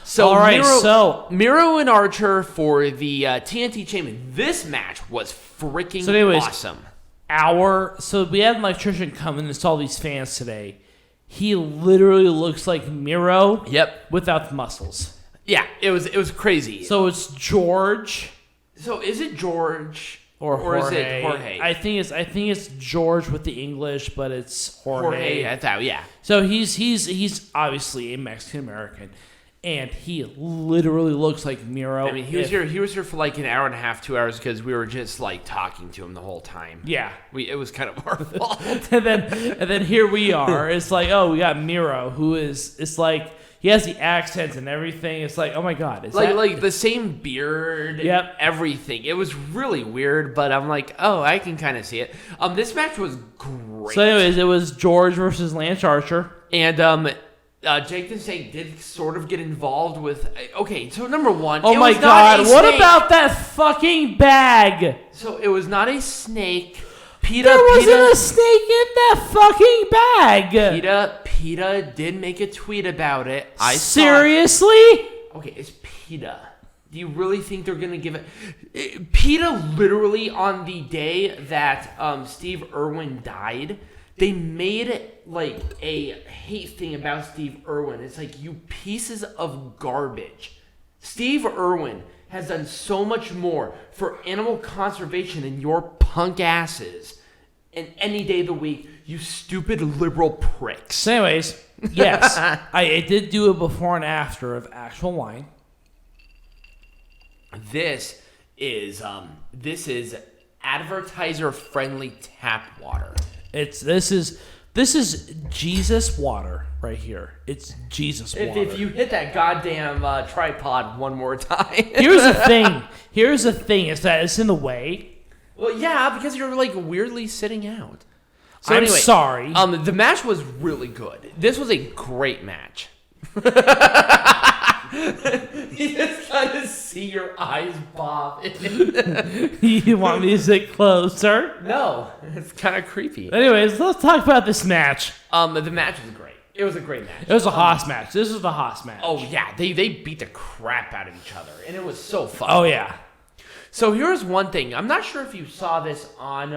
So all right, Miro and Archer for the TNT champion. This match was freaking awesome. So we had an electrician come and install these fans today. He literally looks like Miro. Yep. Without the muscles. Yeah, it was crazy. So it's George. So is it George or is it Jorge? I think it's George with the English, but it's Jorge. I thought, yeah. So he's obviously a Mexican American, and he literally looks like Miro. I mean, he was here for like an hour and a half, 2 hours, because we were just like talking to him the whole time. Yeah, it was kind of our fault. and then here we are. It's like, oh, we got Miro, who is, it's like, he has the accents and everything. It's like, oh my god, like the same beard. Yep. Everything. It was really weird, but I'm like, oh, I can kind of see it. This match was great. So, anyways, it was George versus Lance Archer, and Jake the Snake did sort of get involved with. Okay, so number one. Oh my god, what about that fucking bag? So it was not a snake. There wasn't a snake in that fucking bag. PETA did make a tweet about it. Seriously? Okay, it's PETA. Do you really think they're going to give it? PETA literally on the day that Steve Irwin died, they made it like a hate thing about Steve Irwin. It's like, you pieces of garbage. Steve Irwin has done so much more for animal conservation than your punk asses and any day of the week, you stupid liberal pricks. So anyways, yes, I did do a before and after of actual wine. This is advertiser friendly tap water. This is Jesus water right here. It's Jesus water. If you hit that goddamn tripod one more time. Here's the thing is that it's in the way. Well, yeah, because you're like weirdly sitting out. So I'm sorry. The match was really good. This was a great match. You just kind of see your eyes bob. You want me to sit closer? No, it's kind of creepy. Anyways, let's talk about this match. The match was great. It was a great match. It was a Haas match. This was the Haas match. Oh yeah, they beat the crap out of each other, and it was so fun. Oh yeah. So here's one thing. I'm not sure if you saw this on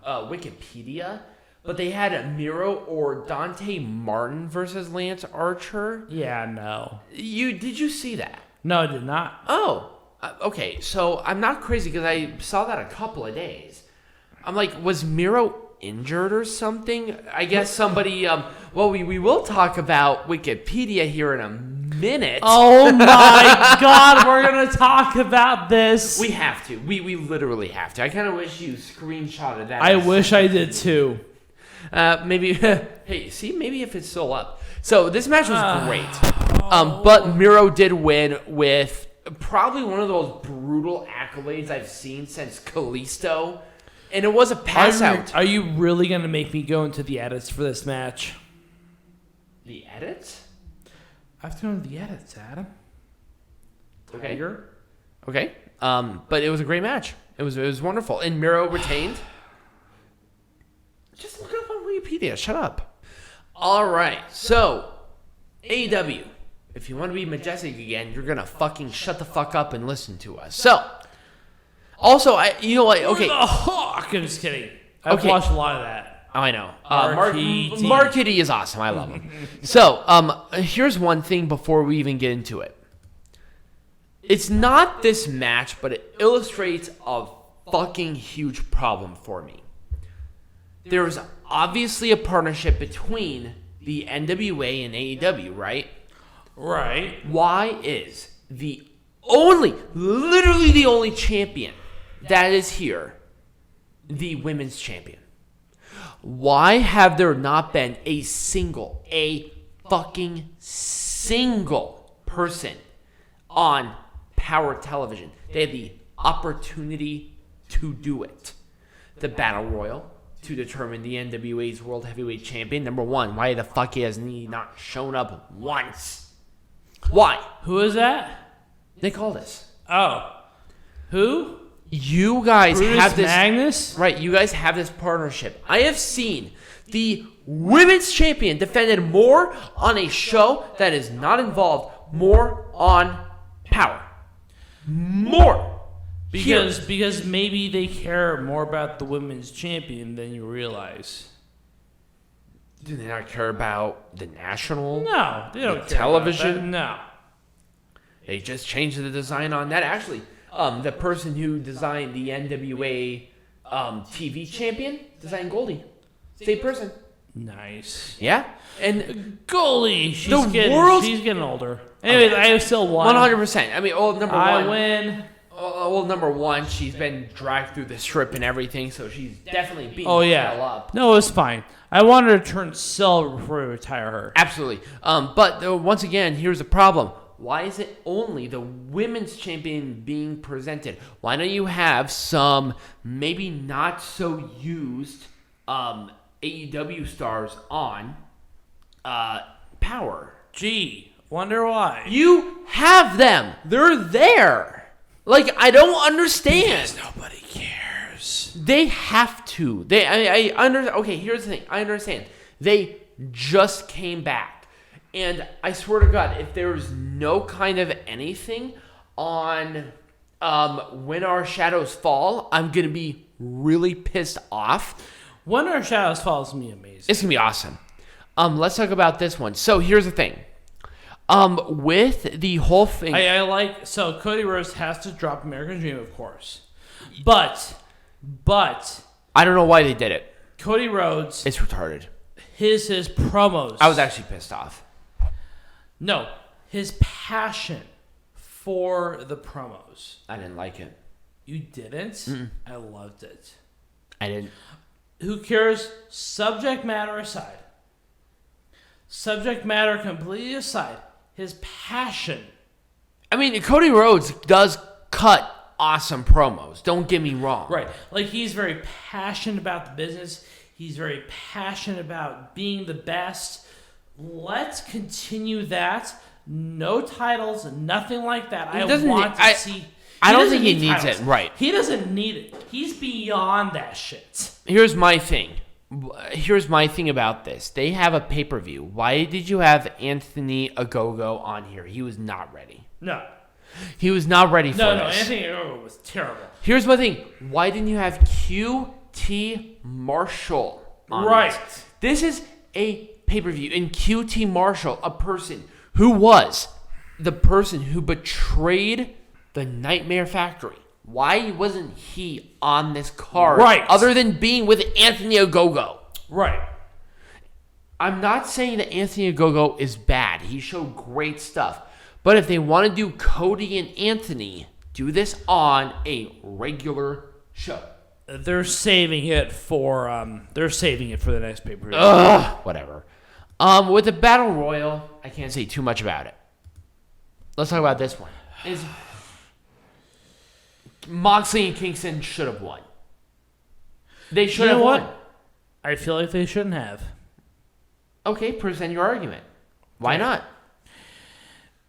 Wikipedia, but they had Miro or Dante Martin versus Lance Archer. Yeah, no. Did you see that? No, I did not. Oh, okay. So I'm not crazy because I saw that a couple of days. I'm like, was Miro injured or something? I guess somebody. Well, we will talk about Wikipedia here in a minute. Oh my God, we're gonna talk about this. We have to. We literally have to. I kind of wish you screenshotted that. I wish I did too. Maybe. Hey, see, maybe if it's still up. So this match was great. But Miro did win with probably one of those brutal accolades I've seen since Kalisto. And it was a pass out. Are you really going to make me go into the edits for this match? The edits? I have to go into the edits, Adam. Okay. Tiger? Okay. But it was a great match. It was wonderful. And Miro retained. Just look it up on Wikipedia. Shut up. All right. So, AEW. If you want to be majestic again, you're going to fucking shut the fuck up and listen to us. So, also, okay. I'm just kidding. I've watched a lot of that. Oh, I know. Mark Marquity is awesome. I love him. So, here's one thing before we even get into it. It's not this match, but it illustrates a fucking huge problem for me. There's obviously a partnership between the NWA and AEW, right? Right. Why is literally the only champion that is here the women's champion? Why have there not been a fucking single person on Power Television? They had the opportunity to do it. The Battle Royal to determine the NWA's World Heavyweight Champion. Number one, why the fuck has he not shown up once? Why? Who is that? They called us. Oh. Who? You guys Brutus have this. Magnus? Right, you guys have this partnership. I have seen the women's champion defended more on a show that is not involved more on Power. More. Because maybe they care more about the women's champion than you realize. Do they not care about the national? No, they don't care television? about that. No. They just changed the design on that. Actually, the person who designed the NWA TV champion designed Goldie. Same person. Nice. Yeah. And Goldie, she's getting older. Anyways, I still won. 100%. I mean, number one. I win. Number one, she's been dragged through the strip and everything, so she's definitely beating hell up. No, it's fine. I want her to turn silver before we retire her. Absolutely. But once again, here's the problem. Why is it only the women's champion being presented? Why don't you have some maybe not so used AEW stars on Power? Gee, wonder why. You have them. They're there. Like, I don't understand. Because nobody cares. They have to. Okay, here's the thing. I understand. They just came back. And I swear to God, if there was no kind of anything on When Our Shadows Fall, I'm going to be really pissed off. When Our Shadows Fall is going to be amazing. It's going to be awesome. Let's talk about this one. So here's the thing. With the whole thing, so Cody Rhodes has to drop American Dream, of course, but I don't know why they did it. Cody Rhodes, it's retarded. His promos. I was actually pissed off. No, his passion for the promos. I didn't like it. You didn't? Mm-mm. I loved it. I didn't. Who cares? Subject matter aside. Subject matter completely aside. His passion. I mean, Cody Rhodes does cut awesome promos. Don't get me wrong. Right. Like, he's very passionate about the business. He's very passionate about being the best. Let's continue that. No titles, nothing like that. I don't think he needs it. Right. He doesn't need it. He's beyond that shit. Here's my thing about this. They have a pay-per-view. Why did you have Anthony Ogogo on here? He was not ready. No. He was not ready for this. No, Anthony Ogogo was terrible. Here's my thing. Why didn't you have QT Marshall on this? This is a pay-per-view. And QT Marshall, a person who was the person who betrayed the Nightmare Factory. Why wasn't he on this card? Right. Other than being with Anthony Ogogo. Right. I'm not saying that Anthony Ogogo is bad. He showed great stuff. But if they want to do Cody and Anthony, do this on a regular show. They're saving it for the next pay-per-view. Whatever. With the Battle Royal, I can't say too much about it. Let's talk about this one. Moxley and Kingston should have won. They should have won. I feel like they shouldn't have. Okay, present your argument. Why not?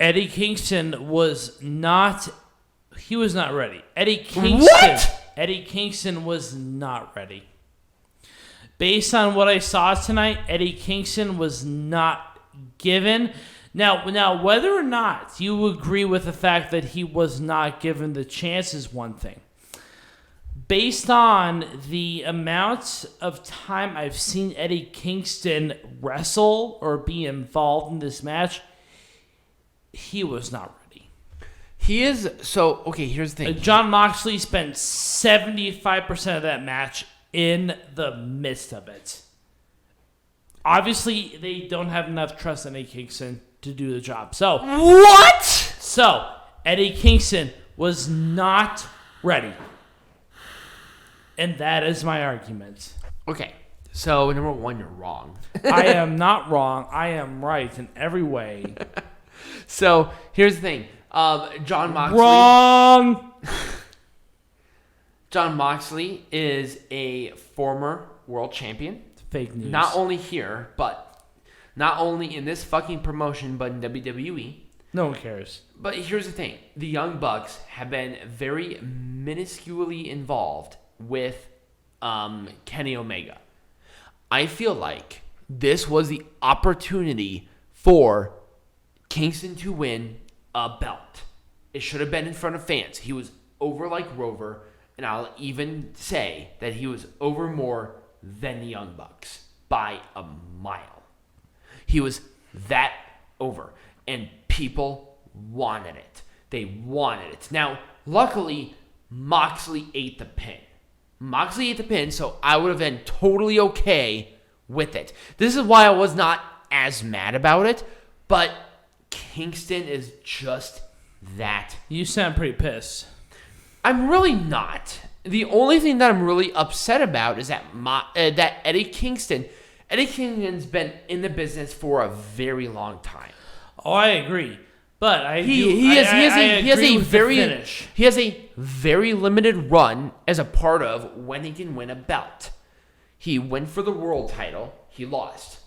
Eddie Kingston was not ready. Eddie Kingston was not ready. Based on what I saw tonight, Eddie Kingston was not given. Now, whether or not you agree with the fact that he was not given the chance is one thing. Based on the amount of time I've seen Eddie Kingston wrestle or be involved in this match, he was not ready. He is, so, okay, here's the thing. Jon Moxley spent 75% of that match in the midst of it. Obviously, they don't have enough trust in Eddie Kingston to do the job. So what? So Eddie Kingston was not ready, and that is my argument. Okay, so number one, you're wrong. I am not wrong. I am right in every way. So here's the thing, Jon Moxley. Wrong. Jon Moxley is a former world champion. Fake news. Not only here, but not only in this fucking promotion, but in WWE. No one cares. But here's the thing. The Young Bucks have been very minusculely involved with Kenny Omega. I feel like this was the opportunity for Kingston to win a belt. It should have been in front of fans. He was over like Rover, and I'll even say that he was over more than the Young Bucks by a mile. He was that over, and people wanted it. They wanted it. Now, luckily, Moxley ate the pin. So I would have been totally okay with it. This is why I was not as mad about it, but Kingston is just that. You sound pretty pissed. I'm really not. The only thing that I'm really upset about is that that Eddie Kingston's been in the business for a very long time. Oh, I agree. But he has a very limited run as a part of when he can win a belt. He went for the world title. He lost.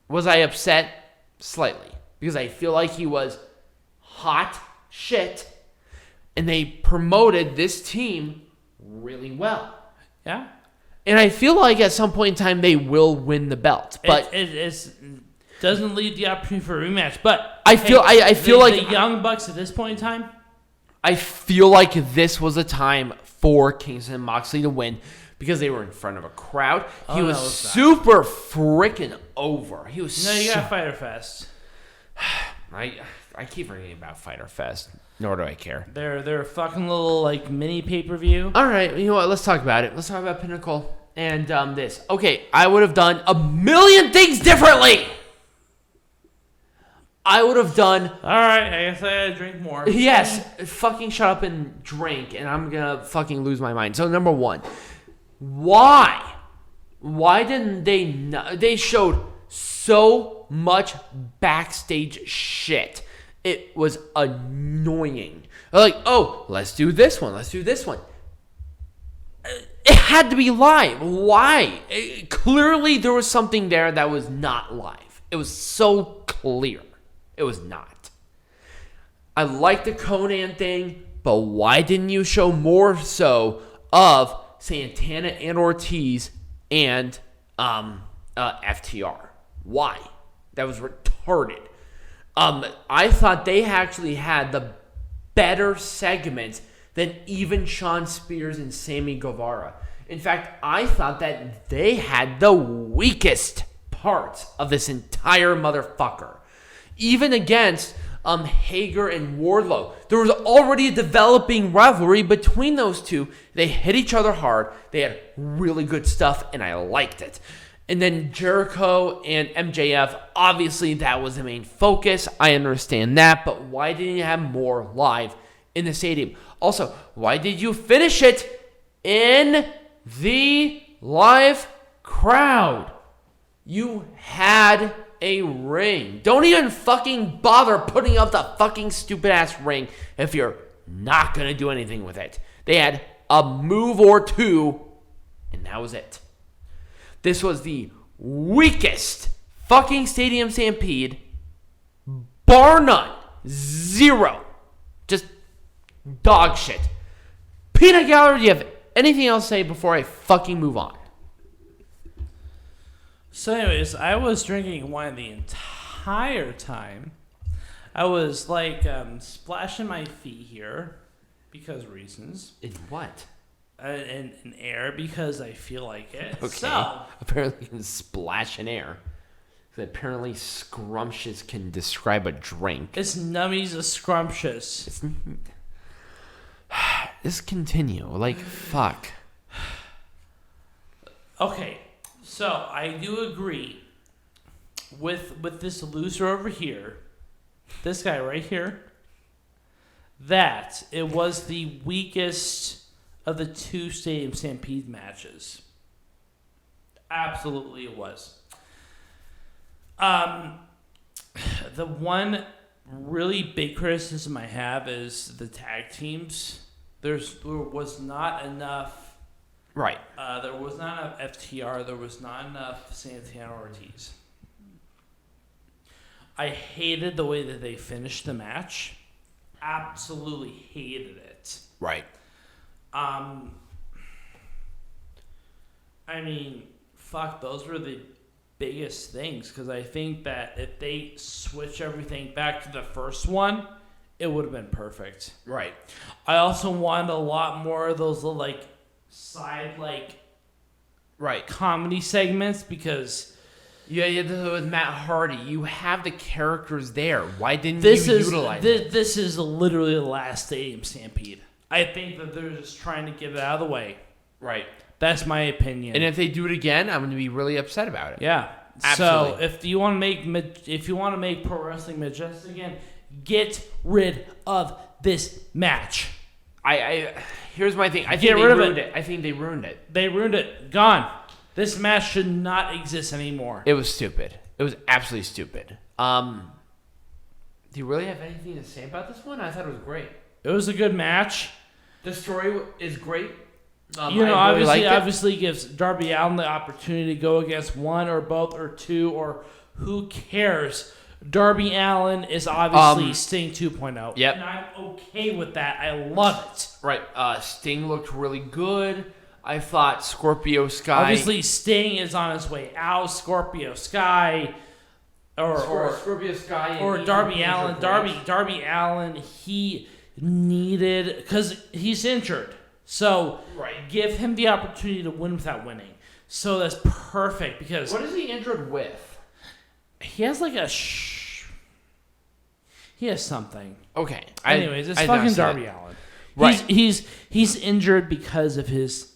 Was I upset? Slightly. Because I feel like he was hot shit. And they promoted this team really well. Yeah. And I feel like at some point in time they will win the belt. But it doesn't leave the opportunity for a rematch. But I feel like the Young Bucks at this point in time. I feel like this was a time for Kingston and Moxley to win because they were in front of a crowd. He was super freaking over. He was. No, you got Fyter Fest. I keep forgetting about Fyter Fest. Nor do I care. They're a fucking little like mini pay-per-view. All right, you know what? Let's talk about it. Let's talk about Pinnacle and this. Okay, I would have done a million things differently. I would have done... All right, I guess I gotta drink more. Yes, fucking shut up and drink, and I'm gonna fucking lose my mind. So, number one, why? Why didn't they... They showed so much backstage shit. It was annoying. Like, oh, let's do this one. It had to be live. Why? Clearly, there was something there that was not live. It was so clear. It was not. I like the Conan thing, but why didn't you show more so of Santana and Ortiz and FTR? Why? That was retarded. I thought they actually had the better segments than even Shawn Spears and Sammy Guevara. In fact, I thought that they had the weakest parts of this entire motherfucker. Even against Hager and Wardlow, there was already a developing rivalry between those two. They hit each other hard. They had really good stuff, and I liked it. And then Jericho and MJF, obviously that was the main focus. I understand that, but why didn't you have more live in the stadium? Also, why did you finish it in the live crowd? You had a ring. Don't even fucking bother putting up the fucking stupid ass ring if you're not going to do anything with it. They had a move or two, and that was it. This was the weakest fucking Stadium Stampede, bar none. Zero. Just dog shit. Peanut Gallery, do you have anything else to say before I fucking move on? So anyways, I was drinking wine the entire time. I was like splashing my feet here because reasons. In what? In air because I feel like it. Okay. So apparently you can splash in air. Apparently scrumptious can describe a drink. It's nummies a scrumptious. Just continue. Like, fuck. Okay. So I do agree with this loser over here, this guy right here, that it was the weakest of the two Stadium Stampede matches. Absolutely it was. The one really big criticism I have is the tag teams. There was not enough. Right. There was not enough FTR. There was not enough Santana Ortiz. I hated the way that they finished the match. Absolutely hated it. Right. I mean, fuck, those were the biggest things because I think that if they switch everything back to the first one, it would have been perfect. Right. I also wanted a lot more of those little, like, side, like, Right. comedy segments because Yeah, with Matt Hardy, you have the characters there. Why didn't this you is utilize it? this is literally the last Stadium Stampede. I think that they're just trying to get it out of the way. Right. That's my opinion. And if they do it again, I'm going to be really upset about it. Yeah. Absolutely. So if you want to make pro wrestling majestic again, get rid of this match. Here's my thing. I think Get they rid of ruined it. it. I think they ruined it. They ruined it. Gone. This match should not exist anymore. It was stupid. It was absolutely stupid. Do you really have anything to say about this one? I thought it was great. It was a good match. The story is great. Obviously gives Darby Allin the opportunity to go against one or both or two or who cares. Darby Allin is obviously Sting 2.0. Yep. And I'm okay with that. I love it. Right. Sting looked really good. I thought Scorpio Sky. Obviously, Sting is on his way out. Scorpio Sky, Scorpio Sky, or Darby Allin. Darby Allin. He needed because he's injured. So give him the opportunity to win without winning. So that's perfect because what is he injured with? he has like he has something. Okay. Anyways, it's fucking Darby Allin. Right. He's injured because of his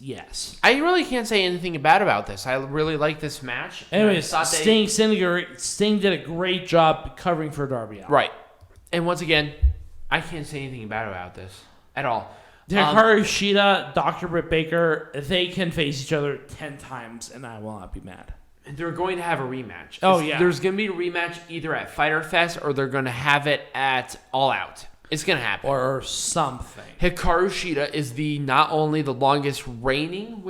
I really can't say anything bad about this. I really like this match. Anyways, Sting did a great job covering for Darby Allin. Right. And once again, I can't say anything bad about this at all. Hikaru Shida, Dr. Britt Baker, they can face each other 10 times, and I will not be mad. They're going to have a rematch. Oh, yeah. There's going to be a rematch either at Fyter Fest or they're going to have it at All Out. It's going to happen. Or something. Hikaru Shida is not only the longest reigning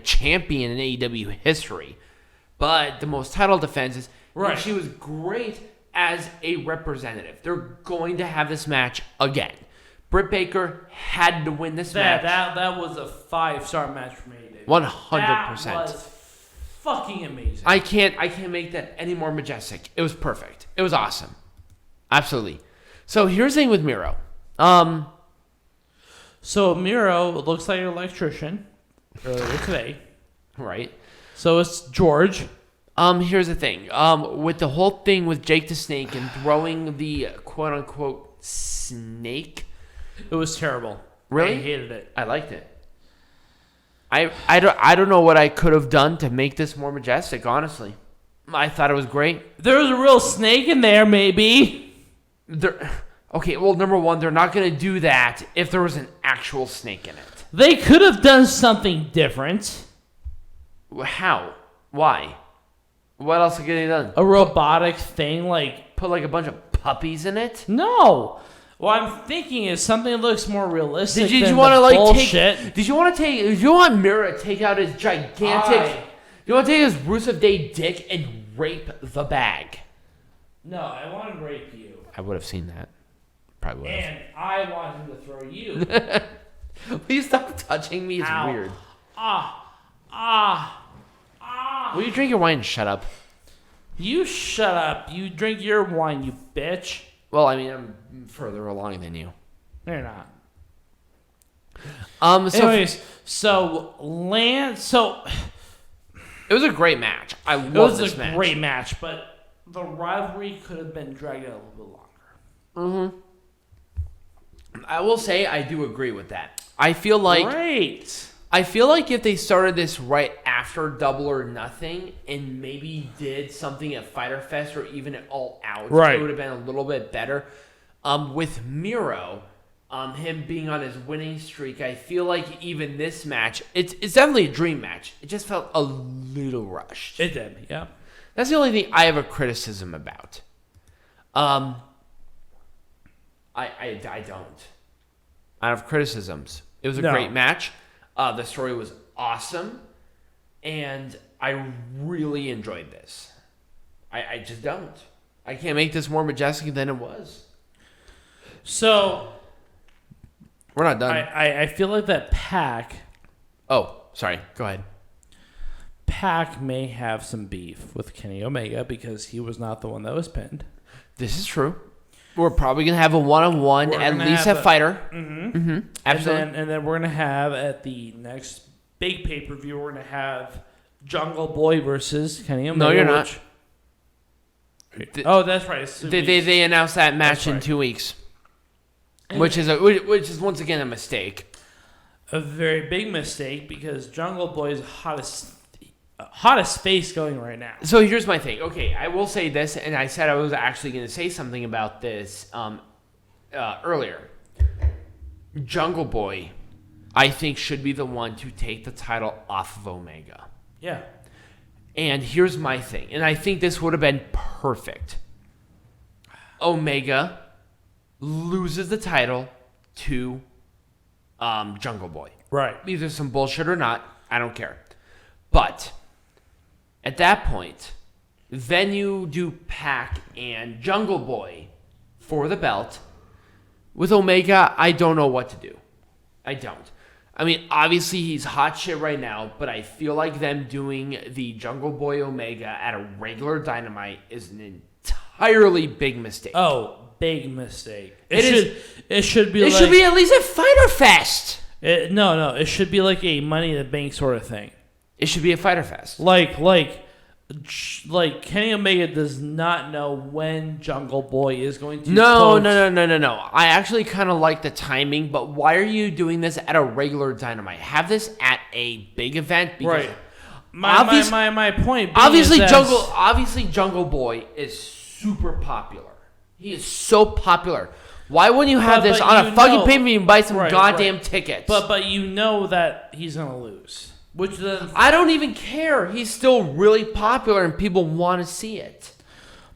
champion in AEW history, but the most title defenses. Right. And she was great as a representative. They're going to have this match again. Britt Baker had to win this match. That was a 5-star match for me. 100%. That was fucking amazing. I can't make that any more majestic. It was perfect. It was awesome. Absolutely. So here's the thing with Miro. So Miro looks like an electrician earlier today. Right. So it's George. Here's the thing. With the whole thing with Jake the Snake and throwing the quote unquote snake. It was terrible. Really? I hated it. I liked it. I don't know what I could have done to make this more majestic, honestly. I thought it was great. There was a real snake in there, maybe. Okay, well, number one, they're not going to do that if there was an actual snake in it. They could have done something different. How? Why? What else could they done? A robotic thing, like... Put like a bunch of puppies in it? No. What I'm thinking is something that looks more realistic Did you than want to like bullshit. Did you want Miro to take out his gigantic... You want to take his Rusev Day dick and rape the bag? No, I want to rape you. I would have seen that. Probably would have. And I want him to throw you. Please stop touching me. It's Ow. weird. Will you drink your wine and shut up? You shut up. You drink your wine, you bitch. Well, I mean, I'm further along than you. No, you're not. Anyways, it was a great match. I love this match. It was a great match, but the rivalry could have been dragged out a little bit longer. Mm-hmm. I will say I do agree with that. I feel like if they started this right after Double or Nothing and maybe did something at Fyter Fest or even at All Out, it would have been a little bit better. With Miro, him being on his winning streak, I feel like even this match, it's definitely a dream match. It just felt a little rushed. It did, yeah. That's the only thing I have a criticism about. I don't. I have criticisms. It was a great match. The story was awesome, and I really enjoyed this. I just don't. I can't make this more majestic than it was. So we're not done. I feel like that Pac. Oh, sorry. Go ahead. Pac may have some beef with Kenny Omega because he was not the one that was pinned. This is true. We're probably going to have a one-on-one, at least a fighter. Absolutely. And then we're going to have, at the next big pay-per-view, we're going to have Jungle Boy versus Kenny Omega. No, you're not. That's right. They announced that match in 2 weeks, which is once again a mistake. A very big mistake because Jungle Boy is hottest face going right now. So here's my thing. Okay, I will say this, and I said I was actually going to say something about this earlier. Jungle Boy, I think, should be the one to take the title off of Omega. Yeah. And here's my thing, and I think this would have been perfect. Omega loses the title to Jungle Boy. Right. Either some bullshit or not, I don't care. But at that point, then you do Pac and Jungle Boy for the belt. With Omega, I don't know what to do. I don't. I mean, obviously he's hot shit right now, but I feel like them doing the Jungle Boy Omega at a regular Dynamite is an entirely big mistake. Oh, big mistake. It should be at least a Fyter Fest. No. It should be like a Money in the Bank sort of thing. It should be a Fyter Fest. Like Kenny Omega does not know when Jungle Boy is going to. No. I actually kind of like the timing, but why are you doing this at a regular Dynamite? Have this at a big event. Because right. My point. Being obviously Jungle Boy is super popular. He is so popular. Why wouldn't you have this on a fucking pay-per-view and buy some goddamn tickets? But you know that he's gonna lose. I don't even care. He's still really popular and people want to see it.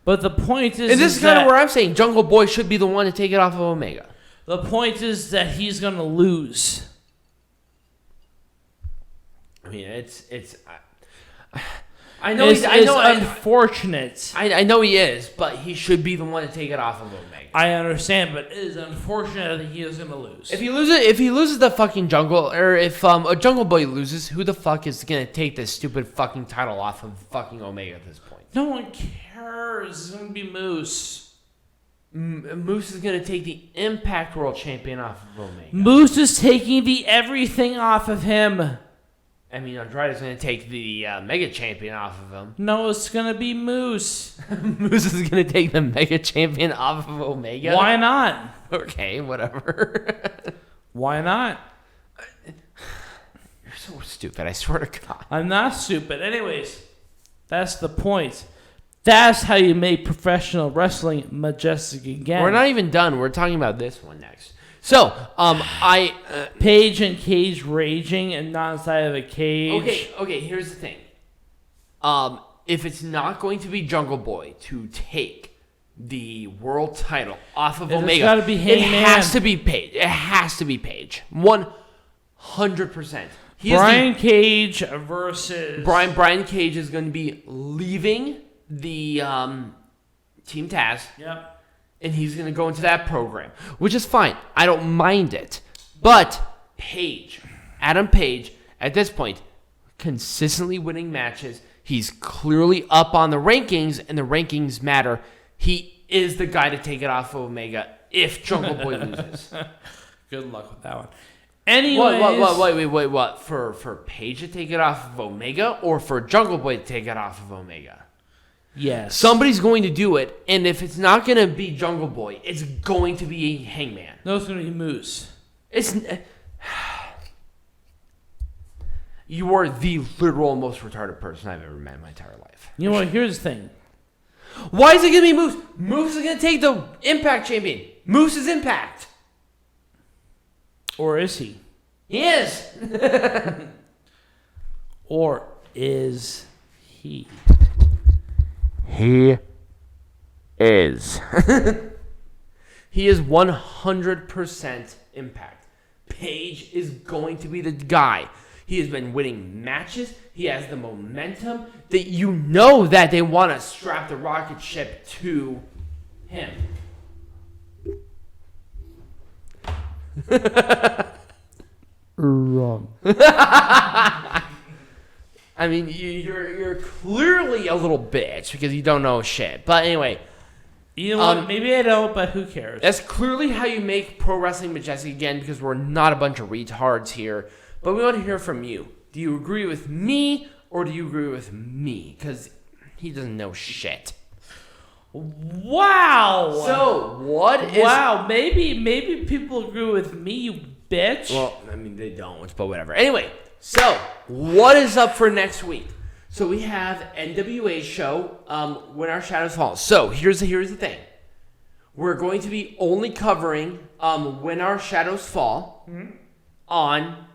But the point is... And this is kind of where I'm saying Jungle Boy should be the one to take it off of Omega. The point is that he's going to lose. I mean, I know he's unfortunate. I know he is, but he should be the one to take it off of Omega. I understand, but it is unfortunate that he is going to lose. If he loses the fucking Jungle, or if a Jungle Boy loses, who the fuck is going to take this stupid fucking title off of fucking Omega at this point? No one cares. It's going to be Moose. Moose is going to take the Impact World Champion off of Omega. Moose is taking the everything off of him. I mean, Andrade's going to take the Mega Champion off of him. No, it's going to be Moose. Moose is going to take the Mega Champion off of Omega? Why not? Okay, whatever. Why not? You're so stupid, I swear to God. I'm not stupid. Anyways, that's the point. That's how you make professional wrestling majestic again. We're not even done. We're talking about this one next. So, Paige and Cage raging and not inside of a cage. Okay, here's the thing. If it's not going to be Jungle Boy to take the world title off of Omega, gotta be Hangman. It has to be Paige. It has to be Paige. 100%. Brian Cage versus... Brian Cage is going to be leaving the Team Taz. Yep. And he's going to go into that program, which is fine. I don't mind it. But Adam Page, at this point, consistently winning matches. He's clearly up on the rankings, and the rankings matter. He is the guy to take it off of Omega if Jungle Boy loses. Good luck with that one. Anyways, Wait, what? For Page to take it off of Omega, or for Jungle Boy to take it off of Omega? Yes. Somebody's going to do it, and if it's not going to be Jungle Boy, it's going to be Hangman. No, it's going to be Moose. You are the literal most retarded person I've ever met in my entire life. You know what? Here's the thing. Why is it going to be Moose? Moose is going to take the Impact Champion. Moose is Impact. Or is he? He is. Or is he? He is. He is 100% Impact. Page is going to be the guy. He has been winning matches. He has the momentum that you know that they want to strap the rocket ship to him. Wrong. I mean, you're clearly a little bitch because you don't know shit. But anyway, You know what? Maybe I don't, but who cares? That's clearly how you make Pro Wrestling Majestic again, because we're not a bunch of retards here. But we want to hear from you. Do you agree with me, or do you agree with me? Because he doesn't know shit. Wow. So, what is... Wow, maybe people agree with me, you bitch. Well, I mean, they don't, but whatever. Anyway, so, what is up for next week? So, we have NWA show, When Our Shadows Fall. So, here's the thing. We're going to be only covering When Our Shadows Fall on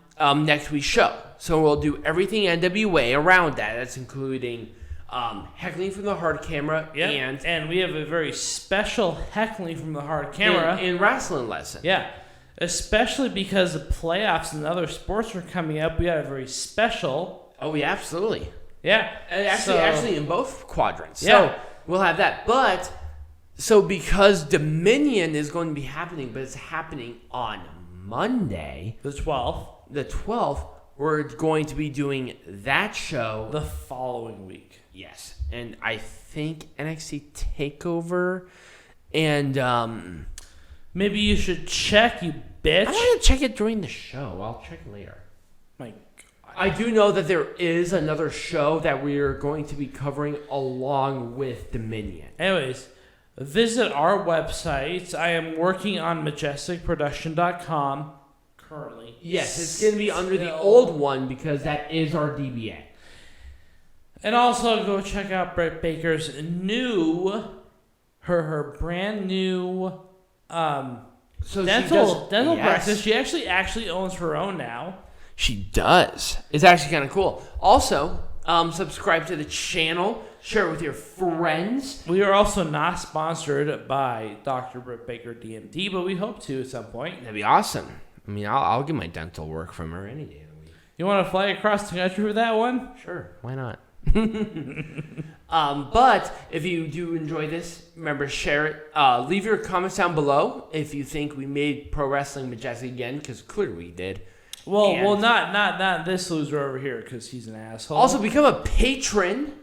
next week's show. So, we'll do everything NWA around that. That's including... heckling from the hard camera, and we have a very special heckling from the hard camera in wrestling lesson. Yeah, especially because the playoffs and other sports are coming up. We got a very special. Oh yeah, absolutely. Yeah, actually, in both quadrants. Yeah. So we'll have that. But so because Dominion is going to be happening, but it's happening on Monday, the 12th. The 12th, we're going to be doing that show the following week. Yes, and I think NXT TakeOver, and maybe you should check, you bitch. I'm going to check it during the show. I'll check later. My God. I do know that there is another show that we are going to be covering along with Dominion. Anyways, visit our website. I am working on majesticproduction.com currently. Yes, it's going to be under the old one because that is our DBA. And also go check out Britt Baker's her brand new dental practice. She actually owns her own now. She does. It's actually kind of cool. Also, subscribe to the channel. Share it with your friends. We are also not sponsored by Dr. Britt Baker DMD, but we hope to at some point. That'd be awesome. I mean, I'll get my dental work from her any day of the week. You want to fly across the country for that one? Sure. Why not? But if you do enjoy this, remember, share it. Leave your comments down below if you think we made Pro Wrestling Majestic again, because clearly we did. Well, not this loser over here, because he's an asshole. Also, become a patron.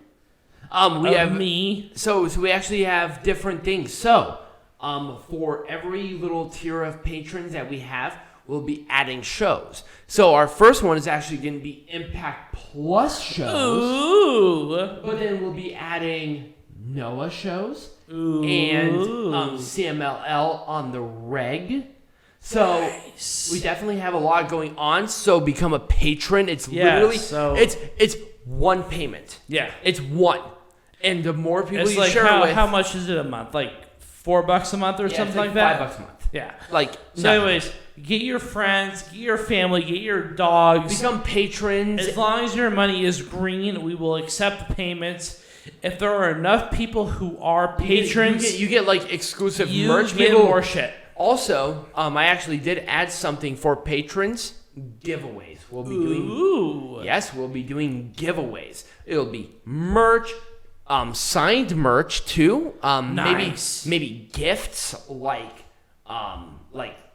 We have me. So we actually have different things. So, for every little tier of patrons that we have, we'll be adding shows. So our first one is actually going to be Impact Plus shows. Ooh. But then we'll be adding Noah shows. Ooh. And CMLL on the reg. So nice. We definitely have a lot going on. So become a patron. It's literally it's one payment. Yeah. It's one. And the more people it's you like share with, how much is it a month? Like $4 a month or something like that? $5 a month. Yeah. So anyways, get your friends, get your family, get your dogs. Become patrons. As long as your money is green, we will accept payments. If there are enough people who are patrons, you get like exclusive merch. You get more shit. Also, I actually did add something for patrons. Giveaways. We'll be doing. Yes, we'll be doing giveaways. It'll be merch. Signed merch too. Nice. Maybe gifts like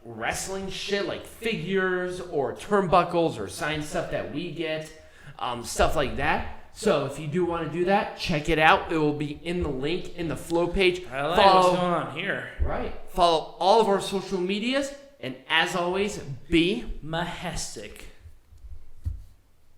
wrestling shit, like figures or turnbuckles or signed stuff that we get, stuff like that. So if you do want to do that, check it out. It will be in the link in the flow page. I like what's going on here. Right. Follow all of our social medias, and as always, be majestic.